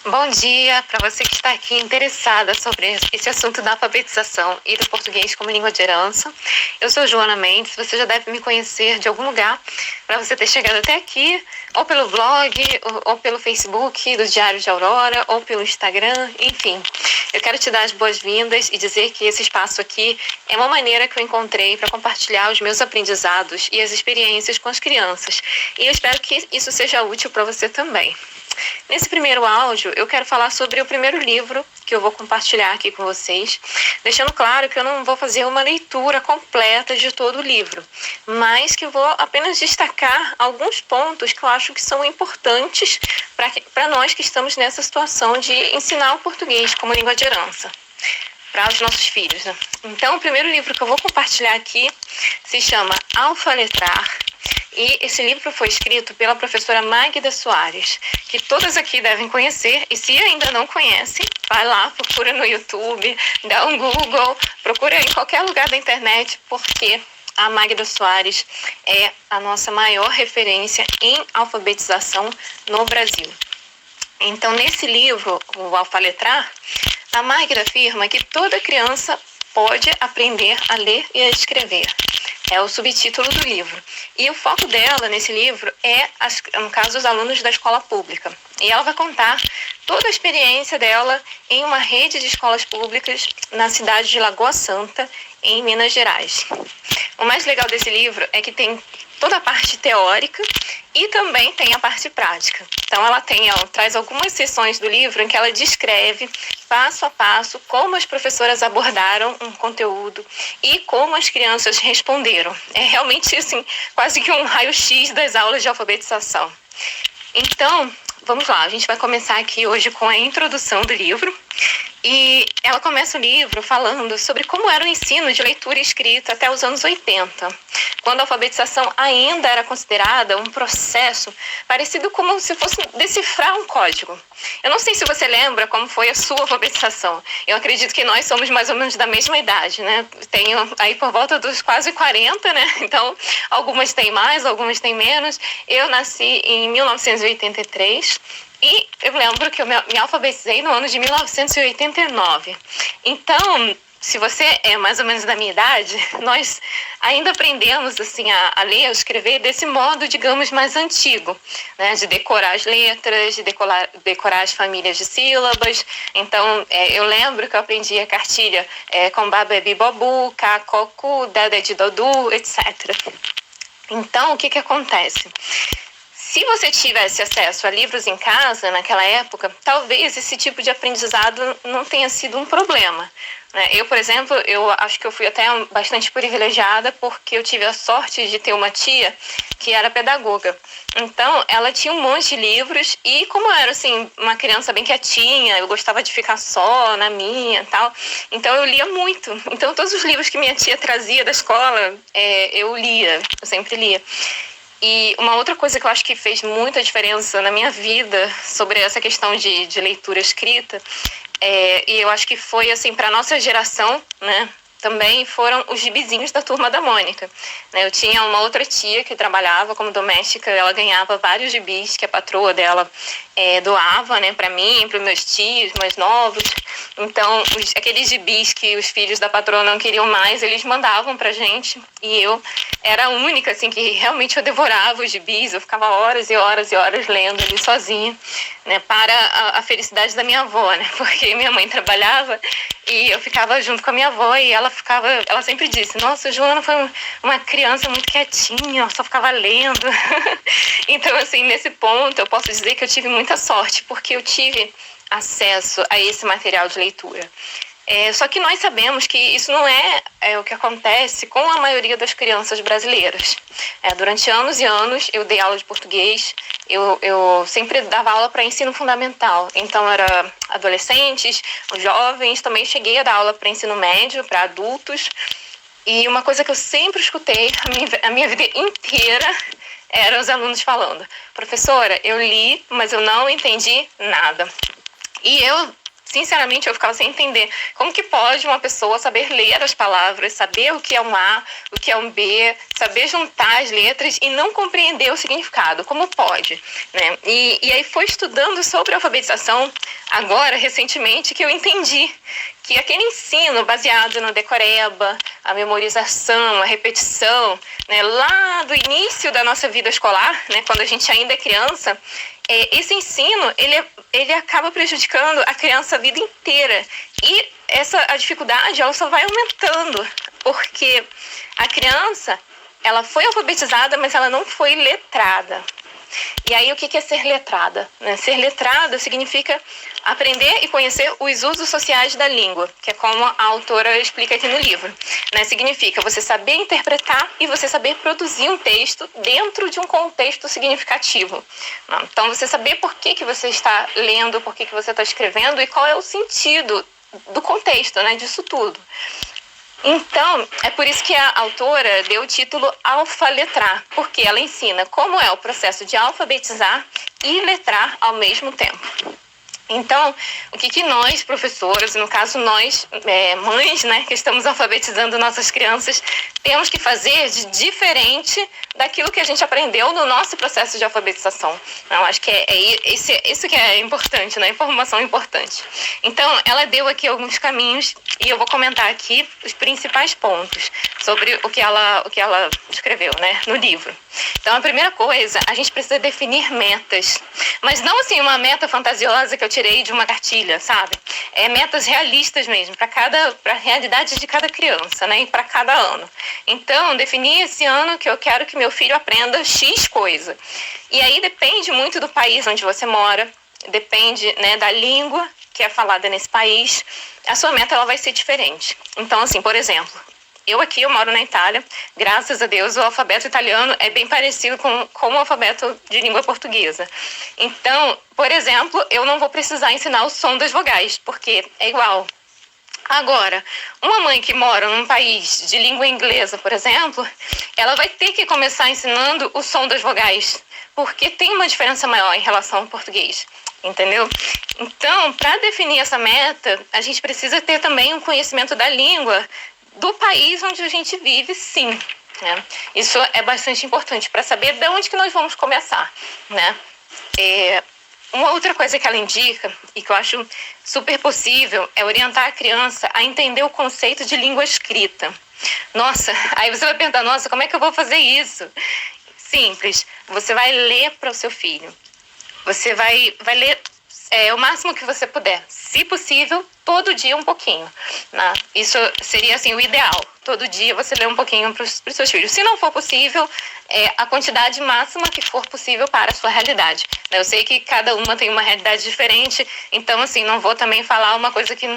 Bom dia para você que está aqui interessada sobre esse assunto da alfabetização e do português como língua de herança. Eu sou Joana Mendes, você já deve me conhecer de algum lugar para você ter chegado até aqui, ou pelo blog, ou pelo Facebook do Diário de Aurora, ou pelo Instagram, enfim. Eu quero te dar as boas-vindas e dizer que esse espaço aqui é uma maneira que eu encontrei para compartilhar os meus aprendizados e as experiências com as crianças. E eu espero que isso seja útil para você também. Nesse primeiro áudio, eu quero falar sobre o primeiro livro que eu vou compartilhar aqui com vocês, deixando claro que eu não vou fazer uma leitura completa de todo o livro, mas que vou apenas destacar alguns pontos que eu acho que são importantes para nós que estamos nessa situação de ensinar o português como língua de herança para os nossos filhos, né? Então, o primeiro livro que eu vou compartilhar aqui se chama Alfaletrar. E esse livro foi escrito pela professora Magda Soares, que todas aqui devem conhecer. E se ainda não conhecem, vai lá, procura no YouTube, dá um Google, procura em qualquer lugar da internet, porque a Magda Soares é a nossa maior referência em alfabetização no Brasil. Então, nesse livro, o Alfaletrar, a Magda afirma que toda criança pode aprender a ler e a escrever. É o subtítulo do livro. E o foco dela nesse livro é, no caso, os alunos da escola pública. E ela vai contar toda a experiência dela em uma rede de escolas públicas na cidade de Lagoa Santa, em Minas Gerais. O mais legal desse livro é que tem toda a parte teórica e também tem a parte prática. Então, ela traz algumas seções do livro em que ela descreve passo a passo como as professoras abordaram um conteúdo e como as crianças responderam. É realmente, assim, quase que um raio-x das aulas de alfabetização. Então, vamos lá, a gente vai começar aqui hoje com a introdução do livro. E ela começa o livro falando sobre como era o ensino de leitura e escrita até os anos 80, quando a alfabetização ainda era considerada um processo parecido como se fosse decifrar um código. Eu não sei se você lembra como foi a sua alfabetização. Eu acredito que nós somos mais ou menos da mesma idade, né? Tenho aí por volta dos quase 40, né? Então, algumas têm mais, algumas têm menos. Eu nasci em 1983. E eu lembro que eu me alfabetizei no ano de 1989. Então, se você é mais ou menos da minha idade, nós ainda aprendemos assim, a ler, a escrever desse modo, digamos, mais antigo, né? De decorar as letras, de decorar as famílias de sílabas. Então, eu lembro que eu aprendi a cartilha com babebi bobu, cacocu, dada de dodu, etc. Então, o que acontece? Se você tivesse acesso a livros em casa naquela época, talvez esse tipo de aprendizado não tenha sido um problema. Eu, por exemplo, eu acho que eu fui até bastante privilegiada porque eu tive a sorte de ter uma tia que era pedagoga. Então, ela tinha um monte de livros e como eu era, assim, uma criança bem quietinha, eu gostava de ficar só na minha e tal, então eu lia muito. Então, todos os livros que minha tia trazia da escola, eu sempre lia. E uma outra coisa que eu acho que fez muita diferença na minha vida sobre essa questão de leitura escrita, e eu acho que foi assim para nossa geração, né? Também foram os gibizinhos da Turma da Mônica. Eu tinha uma outra tia que trabalhava como doméstica, ela ganhava vários gibis que a patroa dela doava, né, para mim, para os meus tios mais novos. Então, aqueles gibis que os filhos da patroa não queriam mais, eles mandavam pra gente. E eu era a única, assim, que realmente eu devorava os gibis. Eu ficava horas e horas e horas lendo ali sozinha, né, para a felicidade da minha avó, né, porque minha mãe trabalhava e eu ficava junto com a minha avó e ela sempre disse, nossa, Joana foi uma criança muito quietinha, só ficava lendo. Então, assim, nesse ponto, eu posso dizer que eu tive muita sorte, porque eu tive acesso a esse material de leitura. Só que nós sabemos que isso não é o que acontece com a maioria das crianças brasileiras. Durante anos e anos, eu dei aula de português, eu sempre dava aula para ensino fundamental. Então, era adolescentes, jovens, também cheguei a dar aula para ensino médio, para adultos. E uma coisa que eu sempre escutei a minha vida inteira eram os alunos falando, professora, eu li, mas eu não entendi nada. E eu sinceramente, eu ficava sem entender como que pode uma pessoa saber ler as palavras, saber o que é um A, o que é um B, saber juntar as letras e não compreender o significado. Como pode? Né? E aí foi estudando sobre alfabetização, agora, recentemente, que eu entendi que aquele ensino baseado no decoreba, a memorização, a repetição, né, lá do início da nossa vida escolar, né, quando a gente ainda é criança, esse ensino, ele acaba prejudicando a criança a vida inteira. E a dificuldade, ela só vai aumentando, porque a criança, ela foi alfabetizada, mas ela não foi letrada. E aí, o que é ser letrada? Ser letrada significa aprender e conhecer os usos sociais da língua, que é como a autora explica aqui no livro. Significa você saber interpretar e você saber produzir um texto dentro de um contexto significativo. Então, você saber por que você está lendo, por que você está escrevendo e qual é o sentido do contexto, disso tudo. Então, é por isso que a autora deu o título Alfaletrar, porque ela ensina como é o processo de alfabetizar e letrar ao mesmo tempo. Então, o que nós, professoras, no caso nós, mães, que estamos alfabetizando nossas crianças, temos que fazer de diferente daquilo que a gente aprendeu no nosso processo de alfabetização. Eu acho que isso que é importante, informação importante. Então, ela deu aqui alguns caminhos e eu vou comentar aqui os principais pontos sobre o que ela escreveu, no livro. Então, a primeira coisa, a gente precisa definir metas, mas não assim uma meta fantasiosa que eu tirei de uma cartilha, sabe? Metas realistas mesmo, para a realidade de cada criança, e para cada ano. Então, definir esse ano que eu quero que meu filho aprenda X coisa. E aí depende muito do país onde você mora, depende, da língua que é falada nesse país. A sua meta ela vai ser diferente. Então, assim, por exemplo, eu moro na Itália, graças a Deus o alfabeto italiano é bem parecido com o alfabeto de língua portuguesa. Então, por exemplo, eu não vou precisar ensinar o som das vogais, porque é igual. Agora, uma mãe que mora num país de língua inglesa, por exemplo, ela vai ter que começar ensinando o som das vogais, porque tem uma diferença maior em relação ao português, entendeu? Então, para definir essa meta, a gente precisa ter também um conhecimento da língua do país onde a gente vive, sim. Isso é bastante importante para saber de onde que nós vamos começar. Uma outra coisa que ela indica, e que eu acho super possível, é orientar a criança a entender o conceito de língua escrita. Nossa, aí você vai perguntar, nossa, como é que eu vou fazer isso? Simples, você vai ler para o seu filho. Você vai ler o máximo que você puder. Se possível, todo dia um pouquinho. Isso seria assim, o ideal. Todo dia você lê um pouquinho para os seus filhos. Se não for possível, a quantidade máxima que for possível para a sua realidade. Eu sei que cada uma tem uma realidade diferente, então assim, não vou também falar uma coisa que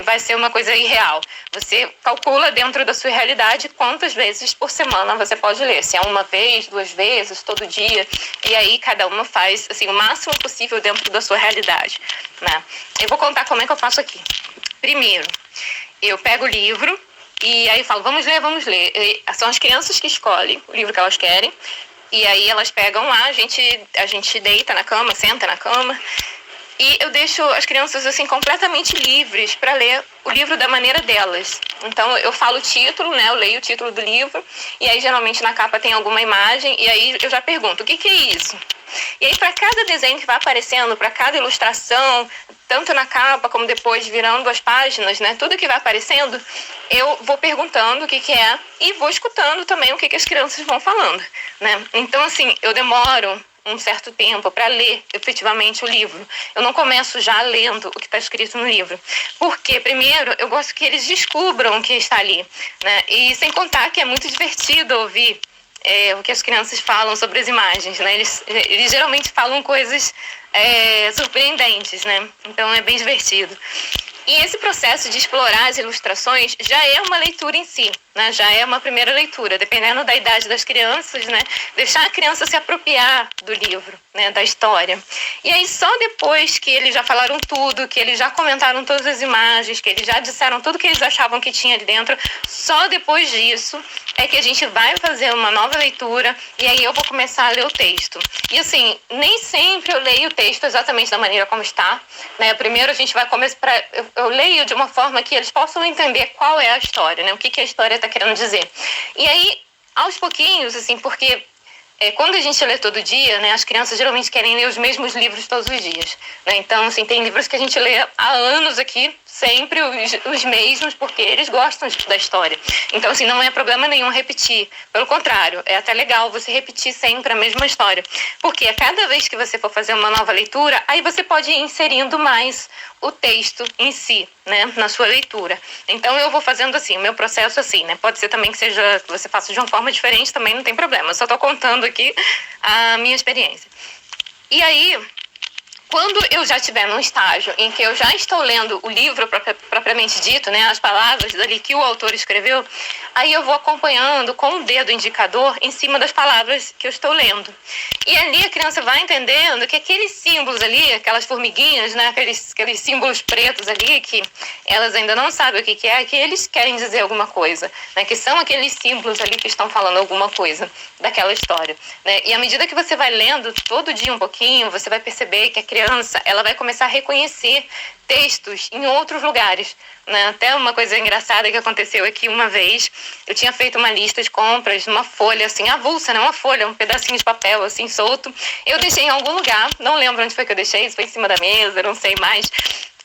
vai ser uma coisa irreal. Você calcula dentro da sua realidade quantas vezes por semana você pode ler. Se é uma vez, 2 vezes, todo dia. E aí cada uma faz assim, o máximo possível dentro da sua realidade. Eu vou contar como é que eu faço aqui. Primeiro, eu pego o livro e aí falo, vamos ler. São as crianças que escolhem o livro que elas querem. E aí elas pegam lá, a gente deita na cama, senta na cama. E eu deixo as crianças assim completamente livres para ler o livro da maneira delas. Então eu falo o título, eu leio o título do livro. E aí geralmente na capa tem alguma imagem. E aí eu já pergunto, o que é isso? E aí para cada desenho que vai aparecendo, para cada ilustração, tanto na capa como depois virando as páginas, tudo que vai aparecendo, eu vou perguntando o que é e vou escutando também o que as crianças vão falando. Então assim, eu demoro um certo tempo para ler efetivamente o livro. Eu não começo já lendo o que está escrito no livro. Porque, primeiro, eu gosto que eles descubram o que está ali. E sem contar que é muito divertido ouvir o que as crianças falam sobre as imagens. Eles geralmente falam coisas surpreendentes. Então é bem divertido. E esse processo de explorar as ilustrações já é uma leitura em si, né? Já é uma primeira leitura, dependendo da idade das crianças, né? Deixar a criança se apropriar do livro, né? Da história. E aí só depois que eles já falaram tudo, que eles já comentaram todas as imagens, que eles já disseram tudo que eles achavam que tinha ali dentro, só depois disso é que a gente vai fazer uma nova leitura e aí eu vou começar a ler o texto. E assim, nem sempre eu leio o texto exatamente da maneira como está, né? Primeiro a gente vai começar eu leio de uma forma que eles possam entender qual é a história, né? O que a história está querendo dizer. E aí, aos pouquinhos, assim, porque quando a gente lê todo dia, né, as crianças geralmente querem ler os mesmos livros todos os dias, né? Então, assim, tem livros que a gente lê há anos aqui, sempre os mesmos, porque eles gostam da história. Então, assim, não é problema nenhum repetir. Pelo contrário, é até legal você repetir sempre a mesma história. Porque a cada vez que você for fazer uma nova leitura, aí você pode ir inserindo mais o texto em si, né, na sua leitura. Então, eu vou fazendo assim, o meu processo assim, né? Pode ser também que você faça de uma forma diferente, também não tem problema. Eu só estou contando aqui a minha experiência. E aí, quando eu já estiver num estágio em que eu já estou lendo o livro propriamente dito, né, as palavras dali que o autor escreveu, aí eu vou acompanhando com o dedo indicador em cima das palavras que eu estou lendo. E ali a criança vai entendendo que aqueles símbolos ali, aquelas formiguinhas, né, aqueles símbolos pretos ali, que elas ainda não sabem o que é, que eles querem dizer alguma coisa, né, que são aqueles símbolos ali que estão falando alguma coisa daquela história, né? E à medida que você vai lendo todo dia um pouquinho, você vai perceber que a criança ela vai começar a reconhecer textos em outros lugares, né? Até uma coisa engraçada que aconteceu aqui uma vez, eu tinha feito uma lista de compras, uma folha assim, avulsa, né? Uma folha, um pedacinho de papel assim, solto. Eu deixei em algum lugar, não lembro onde foi que eu deixei, se foi em cima da mesa, não sei mais.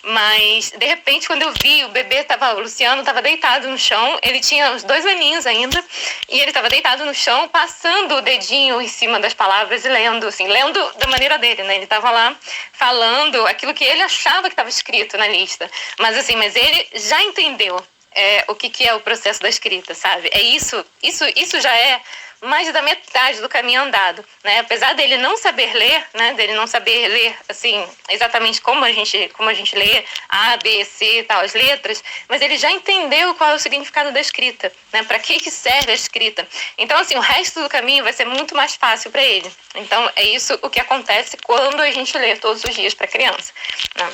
Mas, de repente, quando eu vi, o Luciano estava deitado no chão, ele tinha uns 2 aninhos ainda, e ele estava deitado no chão, passando o dedinho em cima das palavras e lendo, assim, lendo da maneira dele, né? Ele estava lá falando aquilo que ele achava que estava escrito na lista. Mas, assim, ele já entendeu o que é o processo da escrita, sabe? Isso já é mais da metade do caminho andado, né? Apesar dele não saber ler, né? Dele não saber ler, assim, exatamente como a gente lê A, B, C, tal, as letras, mas ele já entendeu qual é o significado da escrita, né? Para que serve a escrita. Então, assim, o resto do caminho vai ser muito mais fácil para ele. Então, é isso o que acontece quando a gente lê todos os dias para criança, né?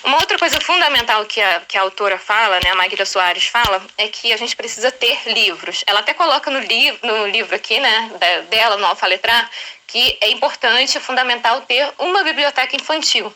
Uma outra coisa fundamental que a autora fala, né, a Magda Soares fala, é que a gente precisa ter livros. Ela até coloca no livro aqui, né, dela, no Alfaletrar, que é importante, é fundamental ter uma biblioteca infantil.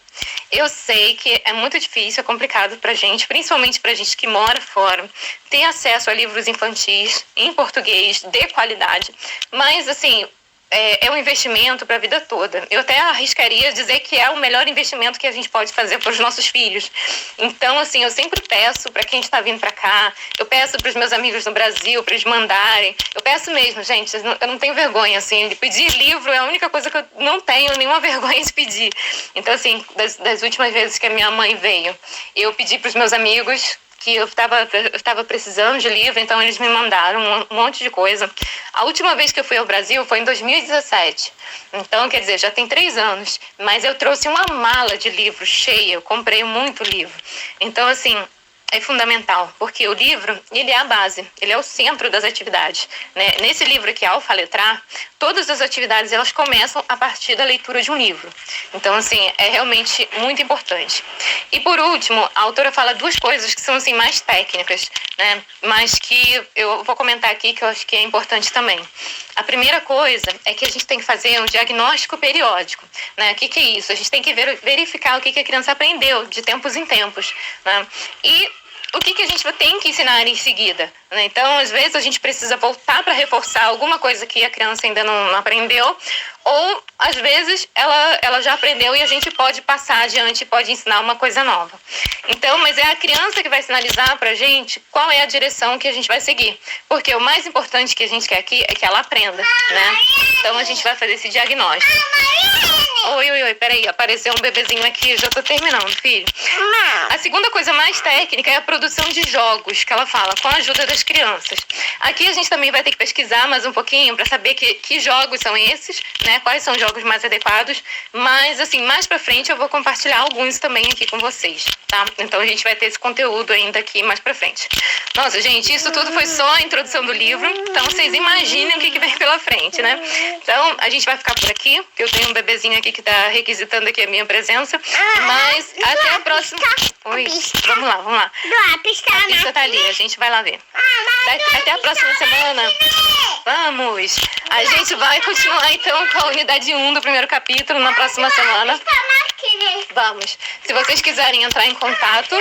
Eu sei que é muito difícil, é complicado pra gente, principalmente pra gente que mora fora, ter acesso a livros infantis em português de qualidade. Mas, assim, é um investimento para a vida toda. Eu até arriscaria dizer que é o melhor investimento que a gente pode fazer para os nossos filhos. Então, assim, eu sempre peço para quem está vindo para cá, eu peço para os meus amigos no Brasil, para eles mandarem. Eu peço mesmo, gente, eu não tenho vergonha, assim, de pedir livro é a única coisa que eu não tenho nenhuma vergonha de pedir. Então, assim, das últimas vezes que a minha mãe veio, eu pedi para os meus amigos que eu estava precisando de livro, então eles me mandaram um monte de coisa. A última vez que eu fui ao Brasil foi em 2017. Então, quer dizer, já tem 3 anos. Mas eu trouxe uma mala de livros cheia, eu comprei muito livro. Então, assim, é fundamental, porque o livro, ele é a base, ele é o centro das atividades, né? Nesse livro aqui, Alfaletrar, todas as atividades, elas começam a partir da leitura de um livro. Então, assim, é realmente muito importante. E, por último, a autora fala 2 coisas que são, assim, mais técnicas, né? Mas que eu vou comentar aqui, que eu acho que é importante também. A primeira coisa é que a gente tem que fazer um diagnóstico periódico, né? O que é isso? A gente tem que verificar o que a criança aprendeu de tempos em tempos, né? E o que a gente tem que ensinar em seguida, né? Então, às vezes, a gente precisa voltar para reforçar alguma coisa que a criança ainda não aprendeu, ou, às vezes, ela já aprendeu e a gente pode passar adiante, pode ensinar uma coisa nova. Então, mas é a criança que vai sinalizar para a gente qual é a direção que a gente vai seguir. Porque o mais importante que a gente quer aqui é que ela aprenda, né? Então, a gente vai fazer esse diagnóstico. Oi, peraí, apareceu um bebezinho aqui, já tô terminando, filho. A segunda coisa mais técnica é a produção de jogos, que ela fala, com a ajuda das crianças. Aqui a gente também vai ter que pesquisar mais um pouquinho para saber que jogos são esses, né? né, quais são os jogos mais adequados, mas assim, mais pra frente eu vou compartilhar alguns também aqui com vocês, tá? Então a gente vai ter esse conteúdo ainda aqui mais pra frente. Nossa, gente, isso tudo foi só a introdução do livro, então vocês imaginem o que vem pela frente, né? Então a gente vai ficar por aqui, eu tenho um bebezinho aqui que tá requisitando aqui a minha presença, mas até a próxima... Oi, vamos lá. A pista tá ali, a gente vai lá ver. Até a próxima semana. Vamos! A gente vai continuar então com a unidade 1 do primeiro capítulo na próxima semana. Vamos! Se vocês quiserem entrar em contato,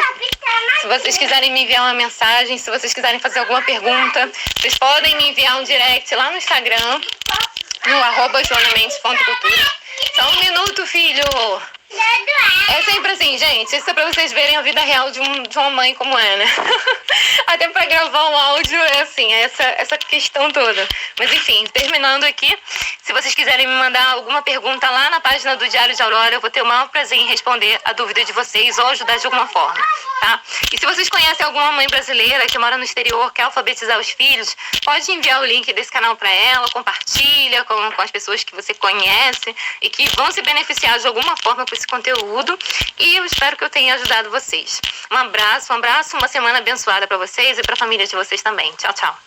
se vocês quiserem me enviar uma mensagem, se vocês quiserem fazer alguma pergunta, vocês podem me enviar um direct lá no Instagram, no @joanamendes.cultura. Só um minuto, filho! É sempre assim, gente. Isso é pra vocês verem a vida real de uma mãe como é, né? Até pra gravar um áudio é assim, é essa questão toda. Mas enfim, terminando aqui, se vocês quiserem me mandar alguma pergunta lá na página do Diário de Aurora, eu vou ter o maior prazer em responder a dúvida de vocês ou ajudar de alguma forma, tá? E se vocês conhecem alguma mãe brasileira que mora no exterior, quer alfabetizar os filhos, pode enviar o link desse canal pra ela, compartilha com as pessoas que você conhece e que vão se beneficiar de alguma forma com esse conteúdo, e eu espero que eu tenha ajudado vocês. Um abraço, uma semana abençoada para vocês e para a família de vocês também. Tchau, tchau.